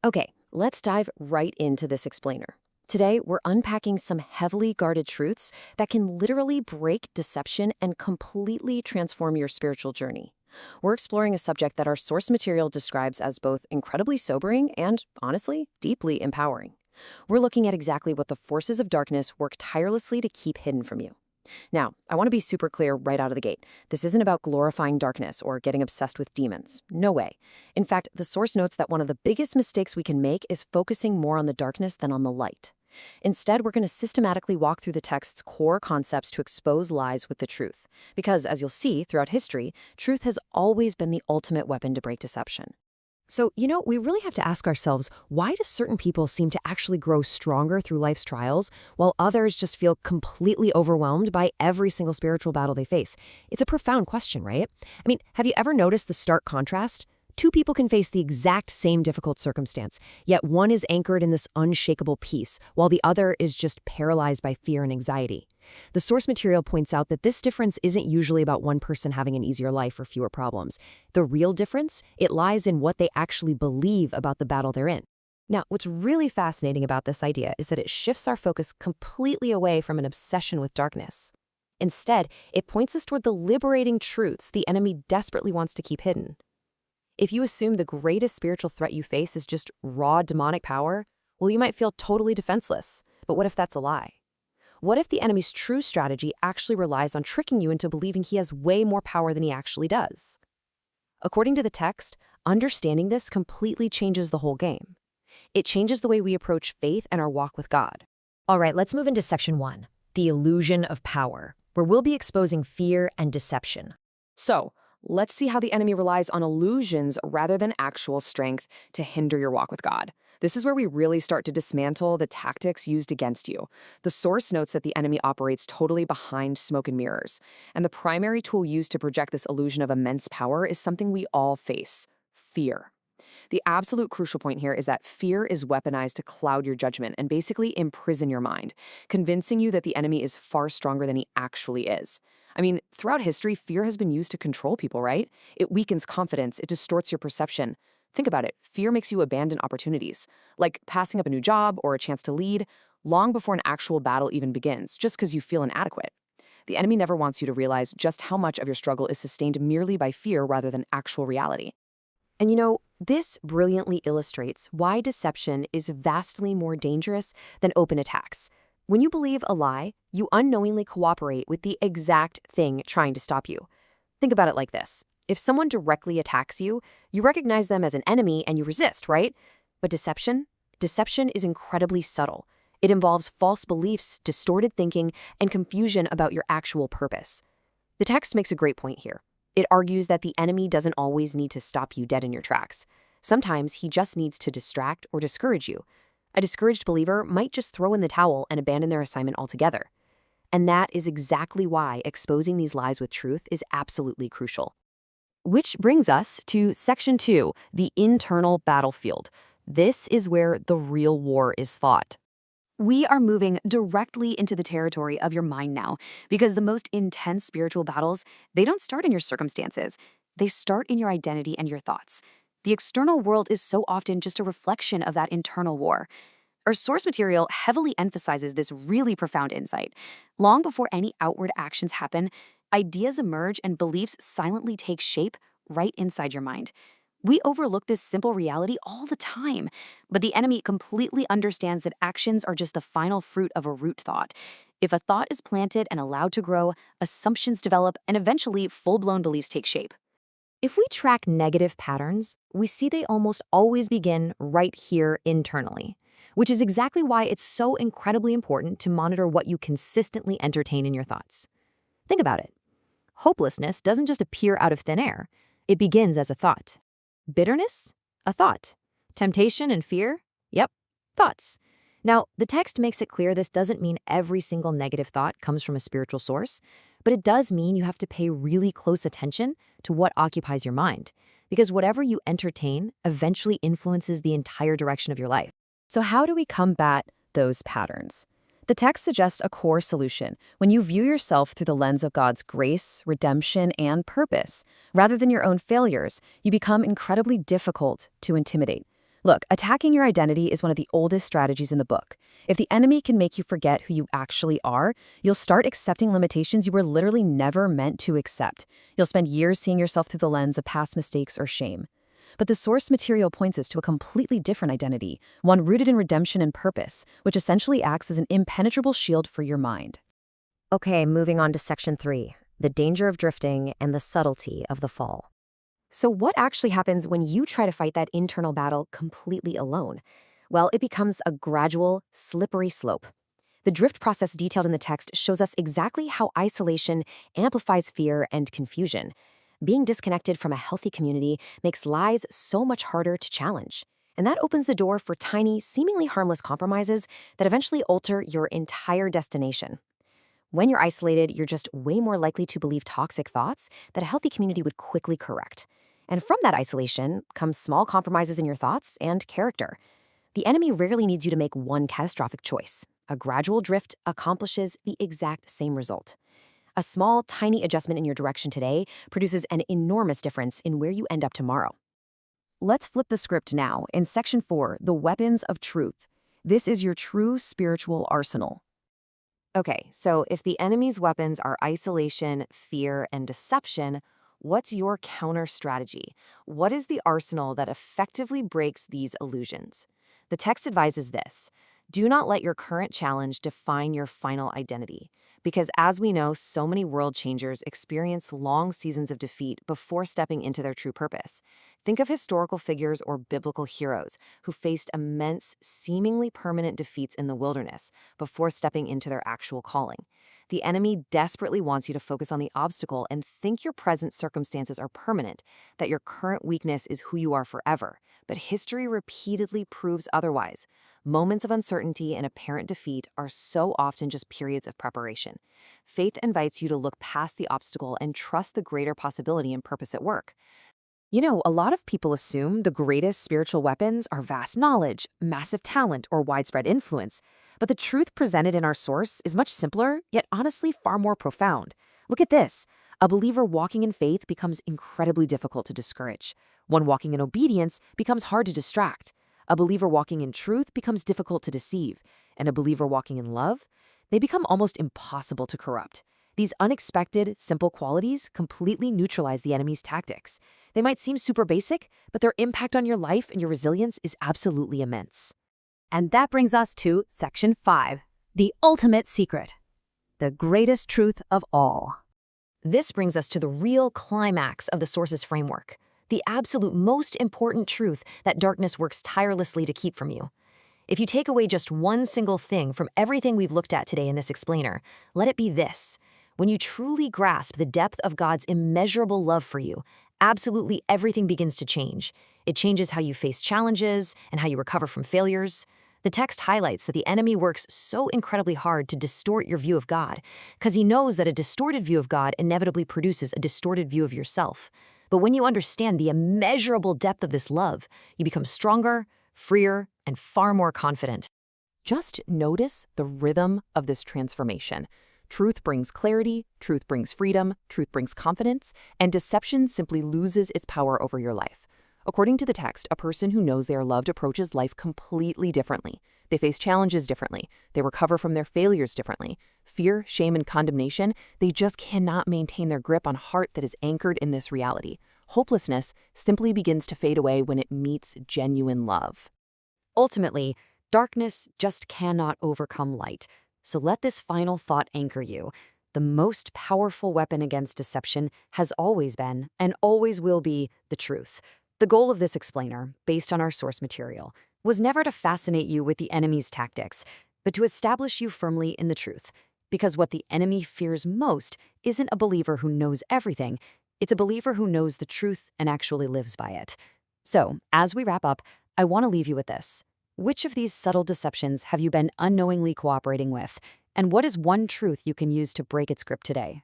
Okay, let's dive right into this explainer. Today, we're unpacking some heavily guarded truths that can literally break deception and completely transform your spiritual journey. We're exploring a subject that our source material describes as both incredibly sobering and, honestly, deeply empowering. We're looking at exactly what the forces of darkness work tirelessly to keep hidden from you. Now, I want to be super clear right out of the gate. This isn't about glorifying darkness or getting obsessed with demons. No way. In fact, the source notes that one of the biggest mistakes we can make is focusing more on the darkness than on the light. Instead, we're going to systematically walk through the text's core concepts to expose lies with the truth. Because, as you'll see throughout history, truth has always been the ultimate weapon to break deception. So, we really have to ask ourselves, why do certain people seem to actually grow stronger through life's trials, while others just feel completely overwhelmed by every single spiritual battle they face? It's a profound question, right? I mean, have you ever noticed the stark contrast? Two people can face the exact same difficult circumstance, yet one is anchored in this unshakable peace, while the other is just paralyzed by fear and anxiety. The source material points out that this difference isn't usually about one person having an easier life or fewer problems. The real difference, it lies in what they actually believe about the battle they're in. Now, what's really fascinating about this idea is that it shifts our focus completely away from an obsession with darkness. Instead, it points us toward the liberating truths the enemy desperately wants to keep hidden. If you assume the greatest spiritual threat you face is just raw demonic power, well, you might feel totally defenseless. But what if that's a lie? What if the enemy's true strategy actually relies on tricking you into believing he has way more power than he actually does? According to the text, understanding this completely changes the whole game. It changes the way we approach faith and our walk with God. All right, let's move into section 1, the illusion of power, where we'll be exposing fear and deception. So, let's see how the enemy relies on illusions rather than actual strength to hinder your walk with God. This is where we really start to dismantle the tactics used against you. The source notes that the enemy operates totally behind smoke and mirrors, and the primary tool used to project this illusion of immense power is something we all face: fear. The absolute crucial point here is that fear is weaponized to cloud your judgment and basically imprison your mind, convincing you that the enemy is far stronger than he actually is. I mean, throughout history, fear has been used to control people, right? It weakens confidence, it distorts your perception. Think about it. Fear makes you abandon opportunities, like passing up a new job or a chance to lead, long before an actual battle even begins, just because you feel inadequate. The enemy never wants you to realize just how much of your struggle is sustained merely by fear rather than actual reality. And this brilliantly illustrates why deception is vastly more dangerous than open attacks. When you believe a lie, you unknowingly cooperate with the exact thing trying to stop you. Think about it like this. If someone directly attacks you, you recognize them as an enemy and you resist, right? But deception? Deception is incredibly subtle. It involves false beliefs, distorted thinking, and confusion about your actual purpose. The text makes a great point here. It argues that the enemy doesn't always need to stop you dead in your tracks. Sometimes he just needs to distract or discourage you. A discouraged believer might just throw in the towel and abandon their assignment altogether. And that is exactly why exposing these lies with truth is absolutely crucial. Which brings us to section 2, the internal battlefield. This is where the real war is fought. We are moving directly into the territory of your mind now, because the most intense spiritual battles, they don't start in your circumstances. They start in your identity and your thoughts. The external world is so often just a reflection of that internal war. Our source material heavily emphasizes this really profound insight. Long before any outward actions happen, ideas emerge and beliefs silently take shape right inside your mind. We overlook this simple reality all the time, but the enemy completely understands that actions are just the final fruit of a root thought. If a thought is planted and allowed to grow, assumptions develop, and eventually full-blown beliefs take shape. If we track negative patterns, we see they almost always begin right here internally, which is exactly why it's so incredibly important to monitor what you consistently entertain in your thoughts. Think about it. Hopelessness doesn't just appear out of thin air. It begins as a thought. Bitterness? A thought. Temptation and fear? Yep, thoughts. Now, the text makes it clear this doesn't mean every single negative thought comes from a spiritual source, but it does mean you have to pay really close attention to what occupies your mind, because whatever you entertain eventually influences the entire direction of your life. So how do we combat those patterns? The text suggests a core solution when you view yourself through the lens of God's grace, redemption, and purpose. Rather than your own failures, you become incredibly difficult to intimidate. Look, attacking your identity is one of the oldest strategies in the book. If the enemy can make you forget who you actually are, you'll start accepting limitations you were literally never meant to accept. You'll spend years seeing yourself through the lens of past mistakes or shame. But the source material points us to a completely different identity, one rooted in redemption and purpose, which essentially acts as an impenetrable shield for your mind. Okay, moving on to section 3, the danger of drifting and the subtlety of the fall. So what actually happens when you try to fight that internal battle completely alone? Well, it becomes a gradual, slippery slope. The drift process detailed in the text shows us exactly how isolation amplifies fear and confusion. Being disconnected from a healthy community makes lies so much harder to challenge. And that opens the door for tiny, seemingly harmless compromises that eventually alter your entire destination. When you're isolated, you're just way more likely to believe toxic thoughts that a healthy community would quickly correct. And from that isolation comes small compromises in your thoughts and character. The enemy rarely needs you to make one catastrophic choice. A gradual drift accomplishes the exact same result. A small, tiny adjustment in your direction today produces an enormous difference in where you end up tomorrow. Let's flip the script now. In section 4, the weapons of truth. This is your true spiritual arsenal. Okay, so if the enemy's weapons are isolation, fear, and deception, what's your counter strategy? What is the arsenal that effectively breaks these illusions? The text advises this: do not let your current challenge define your final identity. Because as we know, so many world changers experience long seasons of defeat before stepping into their true purpose. Think of historical figures or biblical heroes who faced immense, seemingly permanent defeats in the wilderness before stepping into their actual calling. The enemy desperately wants you to focus on the obstacle and think your present circumstances are permanent, that your current weakness is who you are forever. But history repeatedly proves otherwise. Moments of uncertainty and apparent defeat are so often just periods of preparation. Faith invites you to look past the obstacle and trust the greater possibility and purpose at work. You know, a lot of people assume the greatest spiritual weapons are vast knowledge, massive talent, or widespread influence. But the truth presented in our source is much simpler, yet honestly far more profound. Look at this. A believer walking in faith becomes incredibly difficult to discourage. One walking in obedience becomes hard to distract. A believer walking in truth becomes difficult to deceive. And a believer walking in love, they become almost impossible to corrupt. These unexpected, simple qualities completely neutralize the enemy's tactics. They might seem super basic, but their impact on your life and your resilience is absolutely immense. And that brings us to section 5, the ultimate secret, the greatest truth of all. This brings us to the real climax of the source's framework, the absolute most important truth that darkness works tirelessly to keep from you. If you take away just one single thing from everything we've looked at today in this explainer, let it be this: when you truly grasp the depth of God's immeasurable love for you, absolutely everything begins to change. It changes how you face challenges and how you recover from failures. The text highlights that the enemy works so incredibly hard to distort your view of God, because he knows that a distorted view of God inevitably produces a distorted view of yourself. But when you understand the immeasurable depth of this love, you become stronger, freer, and far more confident. Just notice the rhythm of this transformation. Truth brings clarity, truth brings freedom, truth brings confidence, and deception simply loses its power over your life. According to the text, a person who knows they are loved approaches life completely differently. They face challenges differently. They recover from their failures differently. Fear, shame, and condemnation, they just cannot maintain their grip on a heart that is anchored in this reality. Hopelessness simply begins to fade away when it meets genuine love. Ultimately, darkness just cannot overcome light. So let this final thought anchor you. The most powerful weapon against deception has always been, and always will be, the truth. The goal of this explainer, based on our source material, was never to fascinate you with the enemy's tactics, but to establish you firmly in the truth. Because what the enemy fears most isn't a believer who knows everything, it's a believer who knows the truth and actually lives by it. So, as we wrap up, I want to leave you with this. Which of these subtle deceptions have you been unknowingly cooperating with? And what is one truth you can use to break its grip today?